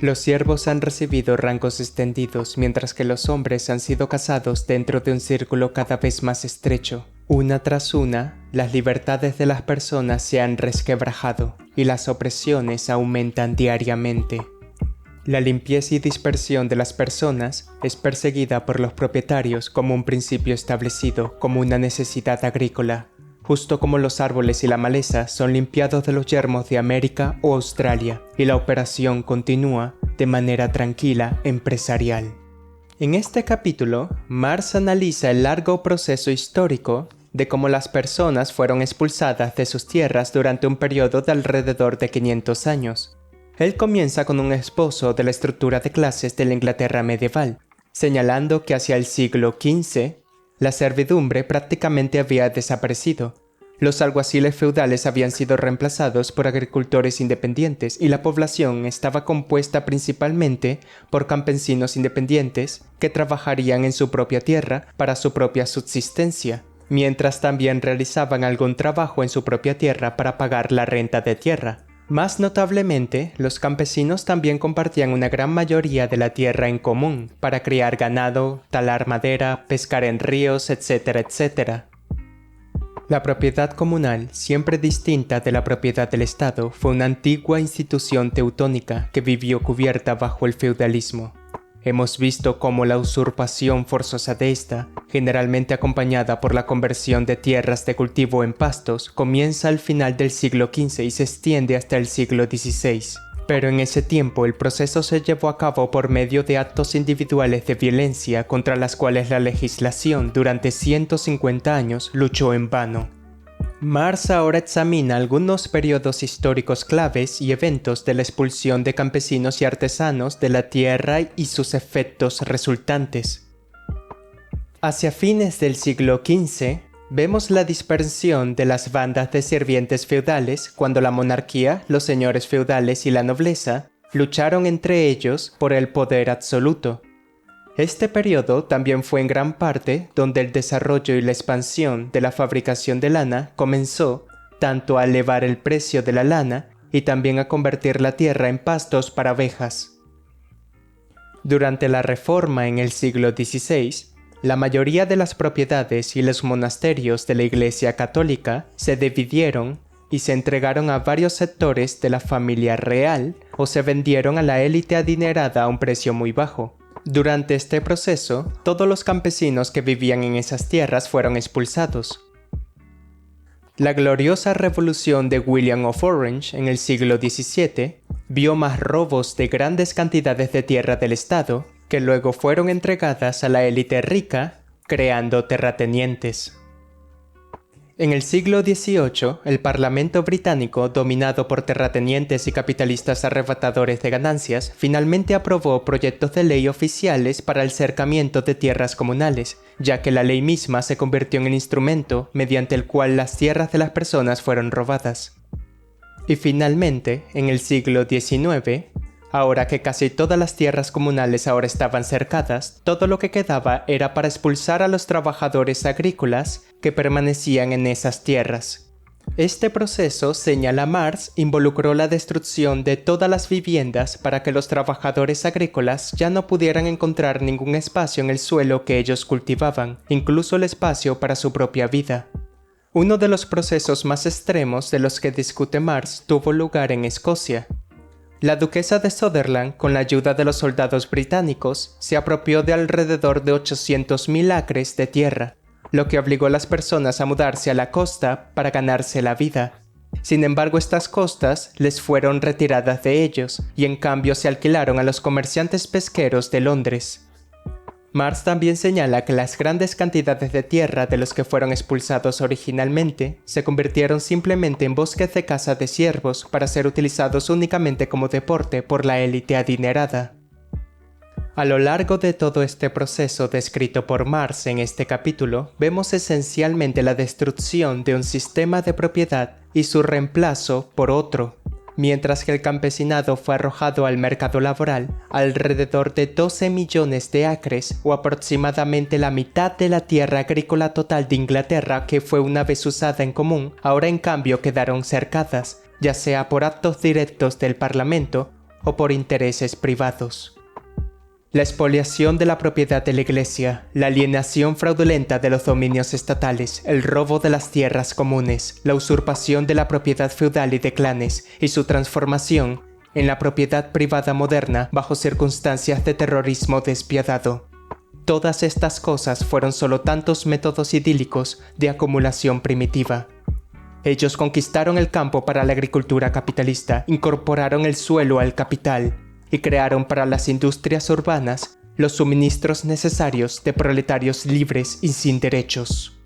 Los siervos han recibido rangos extendidos, mientras que los hombres han sido casados dentro de un círculo cada vez más estrecho. Una tras una, las libertades de las personas se han resquebrajado y las opresiones aumentan diariamente. La limpieza y dispersión de las personas es perseguida por los propietarios como un principio establecido, como una necesidad agrícola, justo como los árboles y la maleza son limpiados de los yermos de América o Australia, y la operación continúa de manera tranquila empresarial. En este capítulo, Marx analiza el largo proceso histórico de cómo las personas fueron expulsadas de sus tierras durante un periodo de alrededor de 500 años. Él comienza con un esbozo de la estructura de clases de la Inglaterra medieval, señalando que hacia el siglo XV, la servidumbre prácticamente había desaparecido. Los alguaciles feudales habían sido reemplazados por agricultores independientes y la población estaba compuesta principalmente por campesinos independientes que trabajarían en su propia tierra para su propia subsistencia, mientras también realizaban algún trabajo en su propia tierra para pagar la renta de tierra. Más notablemente, los campesinos también compartían una gran mayoría de la tierra en común para criar ganado, talar madera, pescar en ríos, etcétera, etcétera. La propiedad comunal, siempre distinta de la propiedad del Estado, fue una antigua institución teutónica que vivió cubierta bajo el feudalismo. Hemos visto cómo la usurpación forzosa de esta, generalmente acompañada por la conversión de tierras de cultivo en pastos, comienza al final del siglo XV y se extiende hasta el siglo XVI. Pero en ese tiempo el proceso se llevó a cabo por medio de actos individuales de violencia contra las cuales la legislación durante 150 años luchó en vano. Marx ahora examina algunos periodos históricos claves y eventos de la expulsión de campesinos y artesanos de la tierra y sus efectos resultantes. Hacia fines del siglo XV, vemos la dispersión de las bandas de sirvientes feudales cuando la monarquía, los señores feudales y la nobleza lucharon entre ellos por el poder absoluto. Este periodo también fue en gran parte donde el desarrollo y la expansión de la fabricación de lana comenzó tanto a elevar el precio de la lana y también a convertir la tierra en pastos para abejas. Durante la Reforma en el siglo XVI, la mayoría de las propiedades y los monasterios de la Iglesia Católica se dividieron y se entregaron a varios sectores de la familia real o se vendieron a la élite adinerada a un precio muy bajo. Durante este proceso, todos los campesinos que vivían en esas tierras fueron expulsados. La gloriosa revolución de William of Orange en el siglo XVII vio más robos de grandes cantidades de tierra del Estado que luego fueron entregadas a la élite rica, creando terratenientes. En el siglo XVIII, el Parlamento británico, dominado por terratenientes y capitalistas arrebatadores de ganancias, finalmente aprobó proyectos de ley oficiales para el cercamiento de tierras comunales, ya que la ley misma se convirtió en el instrumento mediante el cual las tierras de las personas fueron robadas. Y finalmente, en el siglo XIX, ahora que casi todas las tierras comunales ahora estaban cercadas, todo lo que quedaba era para expulsar a los trabajadores agrícolas que permanecían en esas tierras. Este proceso, señala Marx, involucró la destrucción de todas las viviendas para que los trabajadores agrícolas ya no pudieran encontrar ningún espacio en el suelo que ellos cultivaban, incluso el espacio para su propia vida. Uno de los procesos más extremos de los que discute Marx tuvo lugar en Escocia. La duquesa de Sutherland, con la ayuda de los soldados británicos, se apropió de alrededor de 800.000 acres de tierra, lo que obligó a las personas a mudarse a la costa para ganarse la vida. Sin embargo, estas costas les fueron retiradas de ellos y en cambio se alquilaron a los comerciantes pesqueros de Londres. Marx también señala que las grandes cantidades de tierra de los que fueron expulsados originalmente se convirtieron simplemente en bosques de caza de ciervos para ser utilizados únicamente como deporte por la élite adinerada. A lo largo de todo este proceso descrito por Marx en este capítulo, vemos esencialmente la destrucción de un sistema de propiedad y su reemplazo por otro. Mientras que el campesinado fue arrojado al mercado laboral, alrededor de 12 millones de acres o aproximadamente la mitad de la tierra agrícola total de Inglaterra que fue una vez usada en común, ahora en cambio quedaron cercadas, ya sea por actos directos del Parlamento o por intereses privados. La expoliación de la propiedad de la Iglesia, la alienación fraudulenta de los dominios estatales, el robo de las tierras comunes, la usurpación de la propiedad feudal y de clanes y su transformación en la propiedad privada moderna bajo circunstancias de terrorismo despiadado. Todas estas cosas fueron solo tantos métodos idílicos de acumulación primitiva. Ellos conquistaron el campo para la agricultura capitalista, incorporaron el suelo al capital y crearon para las industrias urbanas los suministros necesarios de proletarios libres y sin derechos.